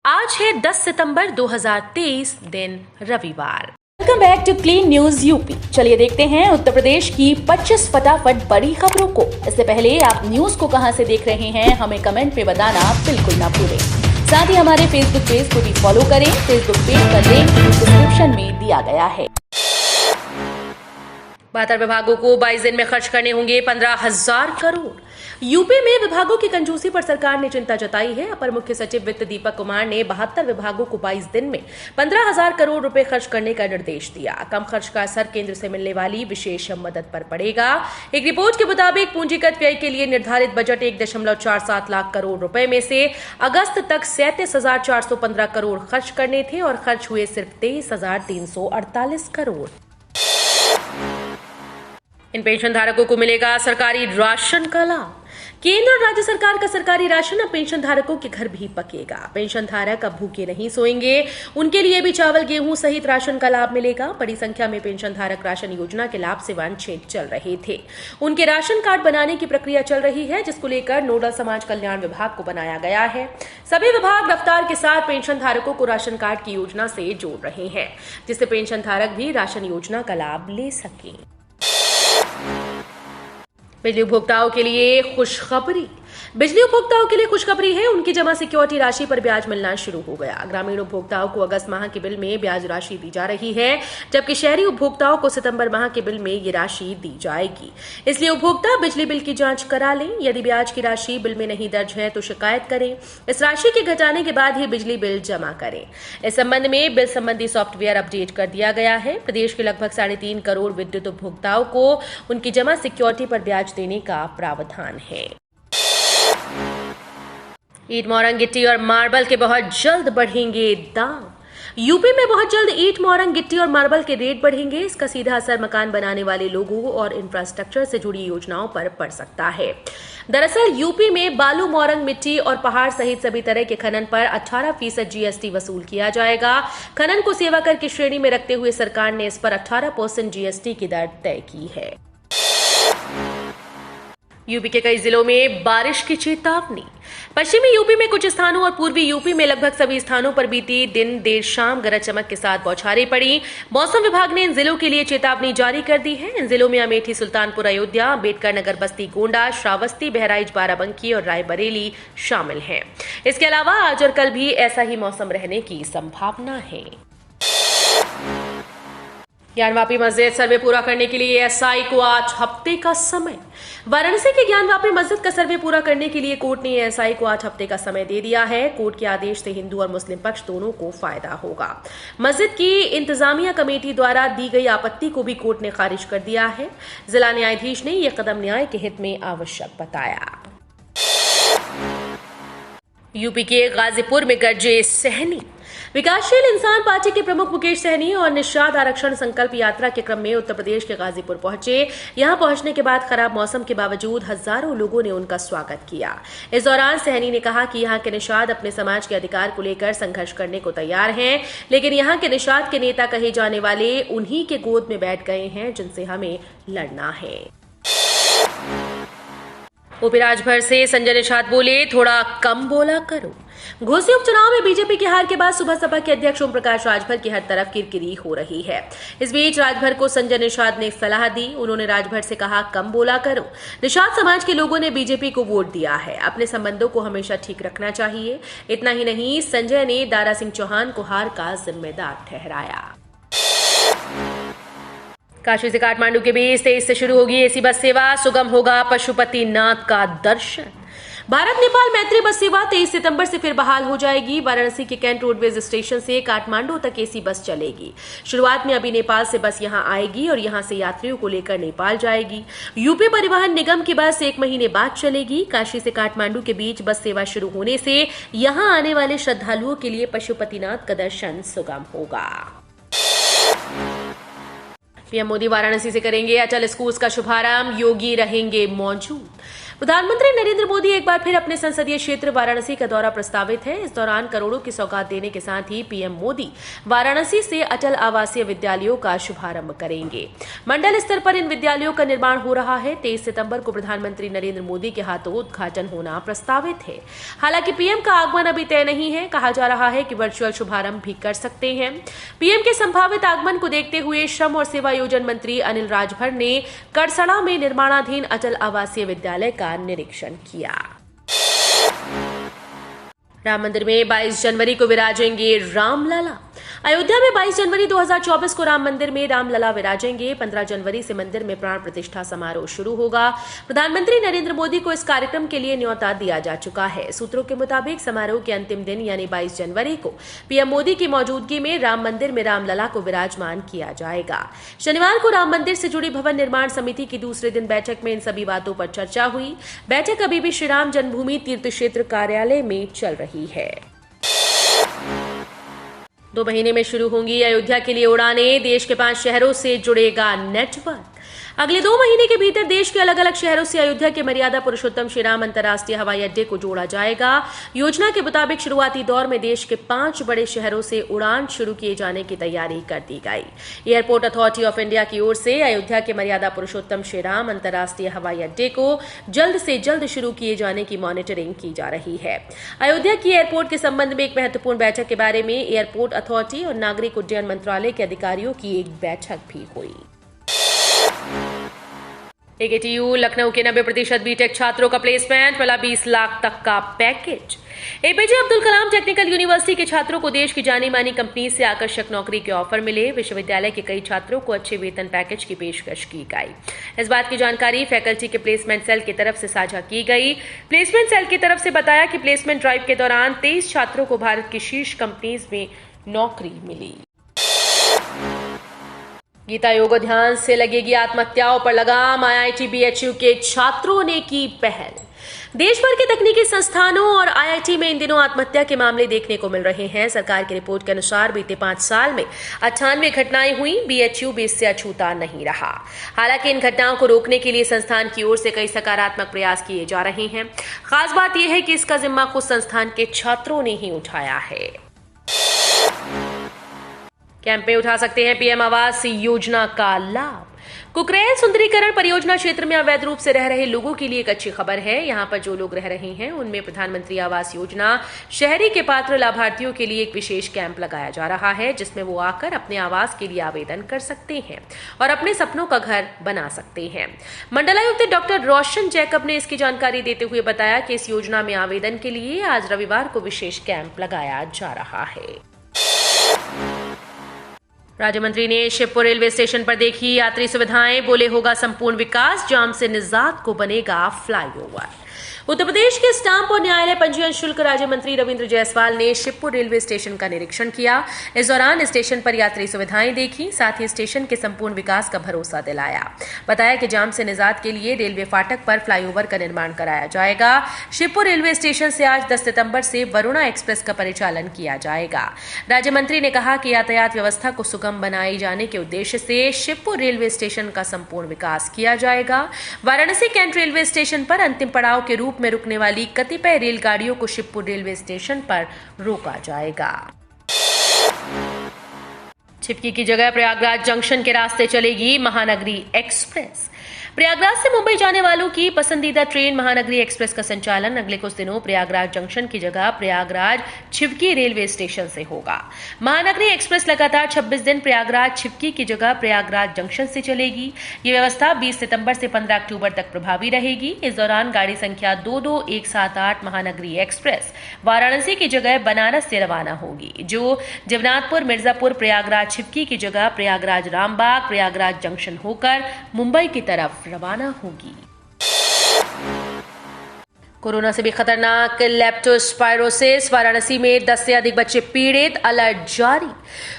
आज है 10 सितंबर 2023 दिन रविवार। Welcome back to clean news UP. चलिए देखते हैं उत्तर प्रदेश की 25 फटाफट बड़ी खबरों को। इससे पहले आप न्यूज को कहां से देख रहे हैं हमें कमेंट में बताना बिल्कुल ना भूलें। साथ ही हमारे फेसबुक पेज को भी फॉलो करें। फेसबुक पेज का लिंक डिस्क्रिप्शन में दिया गया है। 72 विभागों को 22 दिन में खर्च करने होंगे 15,000 करोड़। यूपी में विभागों की कंजूसी पर सरकार ने चिंता जताई है। अपर मुख्य सचिव वित्त दीपक कुमार ने 72 विभागों को 22 दिन में 15,000 करोड़ रुपए खर्च करने का निर्देश दिया। कम खर्च का असर केंद्र से मिलने वाली विशेष मदद पर पड़ेगा। एक रिपोर्ट के मुताबिक पूंजीगत व्यय के लिए निर्धारित बजट 1.47 लाख करोड़ रुपए में से अगस्त तक 37,415 करोड़ खर्च करने थे और खर्च हुए सिर्फ 23,348 करोड़। इन पेंशन धारकों को मिलेगा सरकारी राशन का लाभ। केंद्र और राज्य सरकार का सरकारी राशन अब पेंशन धारकों के घर भी पकेगा। पेंशन धारक अब भूखे नहीं सोएंगे। उनके लिए भी चावल, गेहूं सहित राशन का लाभ मिलेगा। बड़ी संख्या में पेंशन धारक राशन योजना के लाभ से वंचित चल रहे थे। उनके राशन कार्ड बनाने की प्रक्रिया चल रही है, जिसको लेकर नोडल समाज कल्याण विभाग को बनाया गया है। सभी विभाग रफ्तार के साथ पेंशन धारकों को राशन कार्ड की योजना से जोड़ रहे हैं, जिससे पेंशन धारक भी राशन योजना का लाभ ले सकें। बिजली उपभोक्ताओं के लिए खुशखबरी। बिजली उपभोक्ताओं के लिए खुशखबरी है, उनकी जमा सिक्योरिटी राशि पर ब्याज मिलना शुरू हो गया। ग्रामीण उपभोक्ताओं को अगस्त माह के बिल में ब्याज राशि दी जा रही है, जबकि शहरी उपभोक्ताओं को सितंबर माह के बिल में ये राशि दी जाएगी। इसलिए उपभोक्ता बिजली बिल की जांच करा लें। यदि ब्याज की राशि बिल में नहीं दर्ज है तो शिकायत करें। इस राशि के घटाने के बाद ही बिजली बिल जमा करें। इस संबंध में बिल संबंधी सॉफ्टवेयर अपडेट कर दिया गया है। प्रदेश के लगभग 3.5 करोड़ विद्युत उपभोक्ताओं को उनकी जमा सिक्योरिटी पर ब्याज देने का प्रावधान है। ईंट, मोरंग, गिट्टी और मार्बल के बहुत जल्द बढ़ेंगे दाम। यूपी में बहुत जल्द ईंट, मोरंग, गिट्टी और मार्बल के रेट बढ़ेंगे। इसका सीधा असर मकान बनाने वाले लोगों और इंफ्रास्ट्रक्चर से जुड़ी योजनाओं पर पड़ सकता है। दरअसल यूपी में बालू, मोरंग, मिट्टी और पहाड़ सहित सभी तरह के खनन पर 18% जीएसटी वसूल किया जाएगा। खनन को सेवा कर की श्रेणी में रखते हुए सरकार ने इस पर 18% जीएसटी की दर तय की है। यूपी के कई जिलों में बारिश की चेतावनी। पश्चिमी यूपी में कुछ स्थानों और पूर्वी यूपी में लगभग सभी स्थानों पर बीती दिन देर शाम गरज चमक के साथ बौछारें पड़ी। मौसम विभाग ने इन जिलों के लिए चेतावनी जारी कर दी है। इन जिलों में अमेठी, सुल्तानपुर, अयोध्या, अम्बेडकर नगर, बस्ती, गोंडा, श्रावस्ती, बहराइच, बाराबंकी और रायबरेली शामिल हैं। इसके अलावा आज और कल भी ऐसा ही मौसम रहने की संभावना है। ज्ञानवापी मस्जिद सर्वे पूरा करने के लिए एसआई को आज हफ्ते का समय। वाराणसी की ज्ञानवापी मस्जिद का सर्वे पूरा करने के लिए कोर्ट ने एसआई को आज हफ्ते का समय दे दिया है। कोर्ट के आदेश से हिंदू और मुस्लिम पक्ष दोनों को फायदा होगा। मस्जिद की इंतजामिया कमेटी द्वारा दी गई आपत्ति को भी कोर्ट ने खारिज कर दिया है। जिला न्यायाधीश ने यह कदम न्याय के हित में आवश्यक बताया। यूपी के गाजीपुर में गरजे सहनी। विकासशील इंसान पार्टी के प्रमुख मुकेश सहनी और निषाद आरक्षण संकल्प यात्रा के क्रम में उत्तर प्रदेश के गाजीपुर पहुंचे। यहां पहुंचने के बाद खराब मौसम के बावजूद हजारों लोगों ने उनका स्वागत किया। इस दौरान सहनी ने कहा कि यहां के निषाद अपने समाज के अधिकार को लेकर संघर्ष करने को तैयार हैं, लेकिन यहां के निषाद के नेता कहे जाने वाले उन्हीं के गोद में बैठ गए हैं जिनसे हमें लड़ना है। ओपी राजभर से संजय निषाद बोले, थोड़ा कम बोला करो। घोसी उपचुनाव में बीजेपी की हार के बाद सुबह सपा के अध्यक्ष ओम प्रकाश राजभर की हर तरफ किरकिरी हो रही है। इस बीच राजभर को संजय निषाद ने एक सलाह दी। उन्होंने राजभर से कहा, कम बोला करो। निषाद समाज के लोगों ने बीजेपी को वोट दिया है, अपने संबंधों को हमेशा ठीक रखना चाहिए। इतना ही नहीं, संजय ने दारा सिंह चौहान को हार का जिम्मेदार ठहराया। काशी से काठमांडू के बीच 23 से शुरू होगी एसी बस सेवा। सुगम होगा पशुपतिनाथ का दर्शन। भारत नेपाल मैत्री बस सेवा 23 सितंबर से फिर बहाल हो जाएगी। वाराणसी के कैंट रोडवेज स्टेशन से काठमांडू तक एसी बस चलेगी। शुरुआत में अभी नेपाल से बस यहां आएगी और यहां से यात्रियों को लेकर नेपाल जाएगी। यूपी परिवहन निगम की बस 1 महीने बाद चलेगी। काशी से काठमांडू के बीच बस सेवा शुरू होने से यहां आने वाले श्रद्धालुओं के लिए पशुपतिनाथ का दर्शन सुगम होगा। पीएम मोदी वाराणसी से करेंगे अटल स्कूल्स का शुभारंभ। योगी रहेंगे मौजूद। प्रधानमंत्री नरेंद्र मोदी एक बार फिर अपने संसदीय क्षेत्र वाराणसी का दौरा प्रस्तावित है। इस दौरान करोड़ों की सौगात देने के साथ ही पीएम मोदी वाराणसी से अटल आवासीय विद्यालयों का शुभारंभ करेंगे। मंडल स्तर पर इन विद्यालयों का निर्माण हो रहा है। 23 सितंबर को प्रधानमंत्री नरेंद्र मोदी के हाथों उद्घाटन होना प्रस्तावित है। हालांकि पीएम का आगमन अभी तय नहीं है। कहा जा रहा है कि वर्चुअल शुभारंभ भी कर सकते हैं। पीएम के संभावित आगमन को देखते हुए श्रम और सेवा योजन मंत्री अनिल राजभर ने करसड़ा में निर्माणाधीन अटल आवासीय विद्यालय का निरीक्षण किया। राम मंदिर में 22 जनवरी को विराजेंगे रामलला। अयोध्या में 22 जनवरी 2024 को राम मंदिर में रामलला विराजेंगे। 15 जनवरी से मंदिर में प्राण प्रतिष्ठा समारोह शुरू होगा। प्रधानमंत्री नरेंद्र मोदी को इस कार्यक्रम के लिए न्योता दिया जा चुका है। सूत्रों के मुताबिक समारोह के अंतिम दिन यानी 22 जनवरी को पीएम मोदी की मौजूदगी में राम मंदिर में रामलला को विराजमान किया जाएगा। शनिवार को राम मंदिर से जुड़ी भवन निर्माण समिति की दूसरे दिन बैठक में इन सभी बातों पर चर्चा हुई। बैठक अभी भी श्री राम जन्मभूमि तीर्थ क्षेत्र कार्यालय में चल रही है। 2 महीने में शुरू होंगी अयोध्या के लिए उड़ानें। देश के 5 शहरों से जुड़ेगा नेटवर्क। अगले 2 महीने के भीतर देश के अलग अलग शहरों से अयोध्या के मर्यादा पुरुषोत्तम श्री राम अंतर्राष्ट्रीय हवाई अड्डे को जोड़ा जाएगा। योजना के मुताबिक शुरुआती दौर में देश के 5 बड़े शहरों से उड़ान शुरू किए जाने की तैयारी कर दी गई। एयरपोर्ट अथॉरिटी ऑफ इंडिया की ओर से अयोध्या के मर्यादा पुरुषोत्तम श्री राम अंतर्राष्ट्रीय हवाई अड्डे को जल्द से जल्द शुरू किए जाने की मॉनिटरिंग की जा रही है। अयोध्या की एयरपोर्ट के संबंध में एक महत्वपूर्ण बैठक के बारे में एयरपोर्ट अथॉरिटी और नागरिक उड्डयन मंत्रालय के अधिकारियों की एक बैठक भी हुई। एकेटीयू लखनऊ के 90% बीटेक छात्रों का प्लेसमेंट, मिला 20 लाख तक का package. APJ Abdul Kalam technical university के छात्रों को देश की जानी मानी कंपनी से आकर्षक नौकरी के ऑफर मिले। विश्वविद्यालय के कई छात्रों को अच्छे वेतन पैकेज की पेशकश की गई। इस बात की जानकारी फैकल्टी के प्लेसमेंट सेल की तरफ से साझा की गई। प्लेसमेंट सेल की तरफ से बताया कि प्लेसमेंट ड्राइव के दौरान 23 छात्रों को भारत की शीर्ष कंपनीज में नौकरी मिली। गीता योग ध्यान से लगेगी आत्महत्याओं पर लगाम। आईआईटी बीएचयू के छात्रों ने की पहल। देश भर के तकनीकी संस्थानों और आईआईटी में इन दिनों आत्महत्या के मामले देखने को मिल रहे हैं। सरकार की रिपोर्ट के अनुसार बीते 5 साल में 98 घटनाएं हुई। बीएचयू भी इससे अछूता नहीं रहा। हालांकि इन घटनाओं को रोकने के लिए संस्थान की ओर से कई सकारात्मक प्रयास किए जा रहे हैं। खास बात यह है कि इसका जिम्मा खुद संस्थान के छात्रों ने ही उठाया है। कैंप में उठा सकते हैं पीएम आवास योजना का लाभ। कुकरेल सुंदरीकरण परियोजना क्षेत्र में अवैध रूप से रह रहे लोगों के लिए एक अच्छी खबर है। यहां पर जो लोग रह रहे हैं उनमें प्रधानमंत्री आवास योजना शहरी के पात्र लाभार्थियों के लिए एक विशेष कैंप लगाया जा रहा है, जिसमें वो आकर अपने आवास के लिए आवेदन कर सकते हैं और अपने सपनों का घर बना सकते हैं। मंडलायुक्त डॉक्टर रोशन जैकब ने इसकी जानकारी देते हुए बताया कि इस योजना में आवेदन के लिए आज रविवार को विशेष कैंप लगाया जा रहा है। राज्य मंत्री ने शिवपुर रेलवे स्टेशन पर देखी यात्री सुविधाएं। बोले होगा संपूर्ण विकास, जाम से निजात को बनेगा फ्लाईओवर। उत्तर प्रदेश के स्टाम्प और न्यायालय पंजीयन शुल्क राज्य मंत्री रविंद्र जायसवाल ने शिवपुर रेलवे स्टेशन का निरीक्षण किया। इस दौरान स्टेशन पर यात्री सुविधाएं देखी, साथ ही स्टेशन के संपूर्ण विकास का भरोसा दिलाया। बताया कि जाम से निजात के लिए रेलवे फाटक पर फ्लाईओवर का निर्माण कराया जाएगा। शिवपुर रेलवे स्टेशन से आज 10 सितंबर से वरुणा एक्सप्रेस का परिचालन किया जाएगा। राज्य मंत्री ने कहा कि यातायात व्यवस्था को सुगम बनाए जाने के उद्देश्य से शिवपुर रेलवे स्टेशन का संपूर्ण विकास किया जाएगा। वाराणसी कैंट रेलवे स्टेशन पर अंतिम पड़ाव के रूप में रुकने वाली कतिपय रेलगाड़ियों को शिवपुर रेलवे स्टेशन पर रोका जाएगा। छिपकी की जगह प्रयागराज जंक्शन के रास्ते चलेगी महानगरी एक्सप्रेस। प्रयागराज से मुंबई जाने वालों की पसंदीदा ट्रेन महानगरी एक्सप्रेस का संचालन अगले कुछ दिनों प्रयागराज जंक्शन की जगह प्रयागराज छिपकी रेलवे स्टेशन से होगा। महानगरी एक्सप्रेस लगातार 26 दिन प्रयागराज छिपकी की जगह प्रयागराज जंक्शन से चलेगी। ये व्यवस्था 20 सितंबर से 15 अक्टूबर तक प्रभावी रहेगी। इस दौरान गाड़ी संख्या 22178 महानगरी एक्सप्रेस वाराणसी की जगह बनारस से रवाना होगी, जो जगन्नाथपुर मिर्जापुर प्रयागराज छिपकी की जगह प्रयागराज रामबाग प्रयागराज जंक्शन होकर मुंबई की तरफ रवाना होगी। कोरोना से भी खतरनाक लेप्टोस्पायरोसिस, वाराणसी में 10 से अधिक बच्चे पीड़ित, अलर्ट जारी।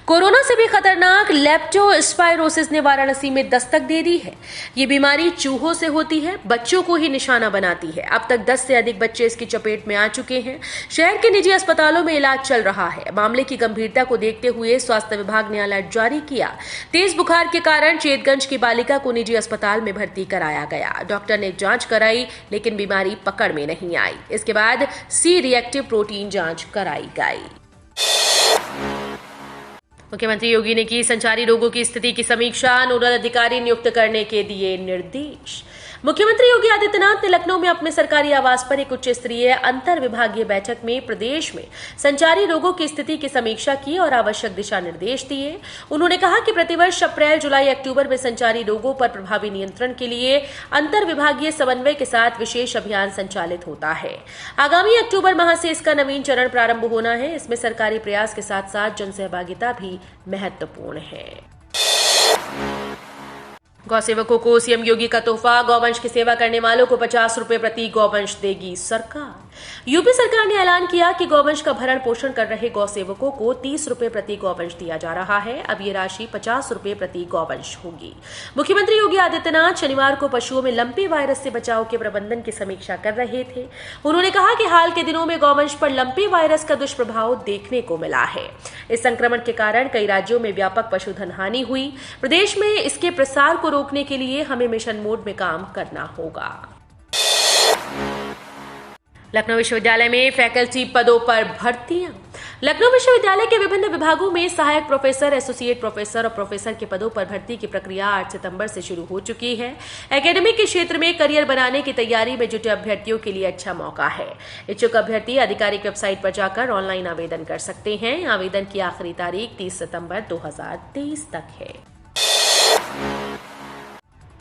कोरोना से भी खतरनाक लेप्टोस्पायरोसिस ने वाराणसी में दस्तक दे दी है। ये बीमारी चूहों से होती है, बच्चों को ही निशाना बनाती है। अब तक 10 से अधिक बच्चे इसकी चपेट में आ चुके हैं। शहर के निजी अस्पतालों में इलाज चल रहा है। मामले की गंभीरता को देखते हुए स्वास्थ्य विभाग ने अलर्ट जारी किया। तेज बुखार के कारण चेतगंज की बालिका को निजी अस्पताल में भर्ती कराया गया। डॉक्टर ने जांच कराई, लेकिन बीमारी पकड़ में नहीं आई। इसके बाद सी रिएक्टिव प्रोटीन जांच कराई गई। मुख्यमंत्री योगी ने की संचारी रोगों की स्थिति की समीक्षा, नोडल अधिकारी नियुक्त करने के दिए निर्देश। मुख्यमंत्री योगी आदित्यनाथ ने लखनऊ में अपने सरकारी आवास पर एक उच्च स्तरीय अंतर विभागीय बैठक में प्रदेश में संचारी रोगों की स्थिति की समीक्षा की और आवश्यक दिशा निर्देश दिए। उन्होंने कहा कि प्रतिवर्ष अप्रैल, जुलाई, अक्टूबर में संचारी रोगों पर प्रभावी नियंत्रण के लिए अंतर विभागीय समन्वय के साथ विशेष अभियान संचालित होता है। आगामी अक्टूबर माह से इसका नवीन चरण प्रारंभ होना है। इसमें सरकारी प्रयास के साथ साथ जन सहभागिता भी महत्वपूर्ण है। गौसेवकों को सीएम योगी का तोहफा, गौवंश की सेवा करने वालों को 50 रुपए प्रति गौवंश देगी सरकार। यूपी सरकार ने ऐलान किया कि गौवंश का भरण पोषण कर रहे गौसेवकों को 30 रुपए प्रति गौवंश दिया जा रहा है। अब ये राशि 50 रुपए प्रति गौवंश होगी। मुख्यमंत्री योगी आदित्यनाथ शनिवार को पशुओं में लंपी वायरस से बचाव के प्रबंधन की समीक्षा कर रहे थे। उन्होंने कहा कि हाल के दिनों में गौवंश पर लंपी वायरस का दुष्प्रभाव देखने को मिला है। इस संक्रमण के कारण कई राज्यों में व्यापक पशुधन हानि हुई। प्रदेश में इसके प्रसार को रोकने के लिए हमें मिशन मोड में काम करना होगा। लखनऊ विश्वविद्यालय में फैकल्टी पदों पर भर्तियां। लखनऊ विश्वविद्यालय के विभिन्न विभागों में सहायक प्रोफेसर, एसोसिएट प्रोफेसर और प्रोफेसर के पदों पर भर्ती की प्रक्रिया 8 सितंबर से शुरू हो चुकी है। एकेडमिक के क्षेत्र में करियर बनाने की तैयारी में जुटे अभ्यर्थियों के लिए अच्छा मौका है। इच्छुक अभ्यर्थी आधिकारिक वेबसाइट पर जाकर ऑनलाइन आवेदन कर सकते हैं। आवेदन की आखिरी तारीख 30 सितंबर 2023 तक है।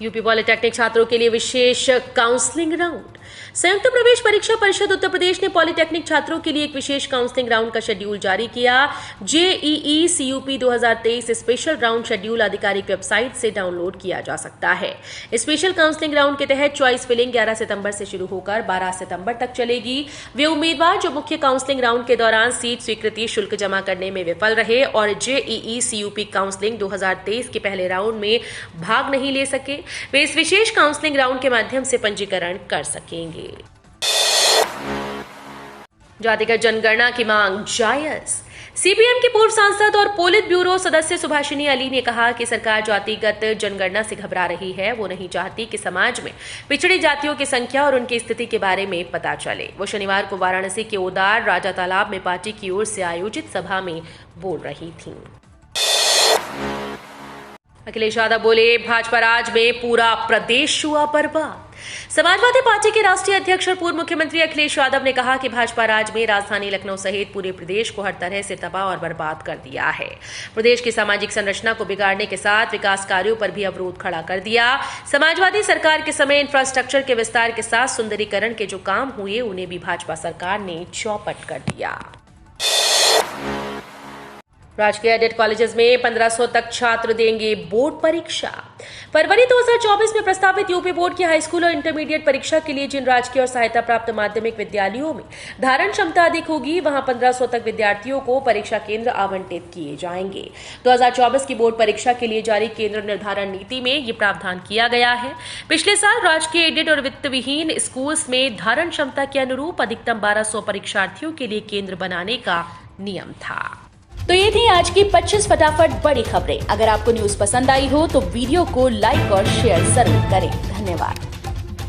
यूपी पॉलिटेक्निक छात्रों के लिए विशेष काउंसलिंग राउंड। संयुक्त प्रवेश परीक्षा परिषद उत्तर प्रदेश ने पॉलिटेक्निक छात्रों के लिए एक विशेष काउंसलिंग राउंड का शेड्यूल जारी किया। JEE CUP 2023 special round schedule आधिकारिक वेबसाइट से डाउनलोड किया जा सकता है। स्पेशल काउंसलिंग राउंड के तहत चॉइस फिलिंग 11 सितंबर से शुरू होकर 12 सितंबर तक चलेगी। वे उम्मीदवार जो मुख्य काउंसलिंग राउंड के दौरान सीट स्वीकृति शुल्क जमा करने में विफल रहे और जेईई सीयूपी काउंसलिंग 2023 के पहले राउंड में भाग नहीं ले सके, वे इस विशेष काउंसलिंग राउंड के माध्यम से पंजीकरण कर सकेंगे। जातिगत जनगणना की मांग जायज। सीपीएम की पूर्व सांसद और पोलित ब्यूरो सदस्य सुभाषिनी अली ने कहा कि सरकार जातिगत जनगणना से घबरा रही है। वो नहीं चाहती कि समाज में पिछड़ी जातियों की संख्या और उनकी स्थिति के बारे में पता चले। वो शनिवार को वाराणसी के ओदार राजा तालाब में पार्टी की ओर से आयोजित सभा में बोल रही थीं। अखिलेश यादव बोले, भाजपा राज में पूरा प्रदेश हुआ बर्बाद। समाजवादी पार्टी के राष्ट्रीय अध्यक्ष और पूर्व मुख्यमंत्री अखिलेश यादव ने कहा कि भाजपा राज में राजधानी लखनऊ सहित पूरे प्रदेश को हर तरह से तबाह और बर्बाद कर दिया है। प्रदेश की सामाजिक संरचना को बिगाड़ने के साथ विकास कार्यों पर भी अवरोध खड़ा कर दिया। समाजवादी सरकार के समय इंफ्रास्ट्रक्चर के विस्तार के साथ सुंदरीकरण के जो काम हुए, उन्हें भी भाजपा सरकार ने चौपट कर दिया। राजकीय एडेड कॉलेजेस में 1500 तक छात्र देंगे बोर्ड परीक्षा। फरवरी 2024 में प्रस्तावित यूपी बोर्ड की हाईस्कूल और इंटरमीडिएट परीक्षा के लिए जिन राजकीय और सहायता प्राप्त माध्यमिक विद्यालयों में धारण क्षमता अधिक होगी, वहां 1500 तक विद्यार्थियों को परीक्षा केंद्र आवंटित किए जाएंगे। 2024 की बोर्ड परीक्षा के लिए जारी केंद्र निर्धारण नीति में ये प्रावधान किया गया है। पिछले साल राजकीय एडेड और वित्तविहीन स्कूल्स में धारण क्षमता के अनुरूप अधिकतम 1200 परीक्षार्थियों के लिए केंद्र बनाने का नियम था। तो ये थी आज की 25 फटाफट बड़ी खबरें। अगर आपको न्यूज पसंद आई हो तो वीडियो को लाइक और शेयर जरूर करें। धन्यवाद।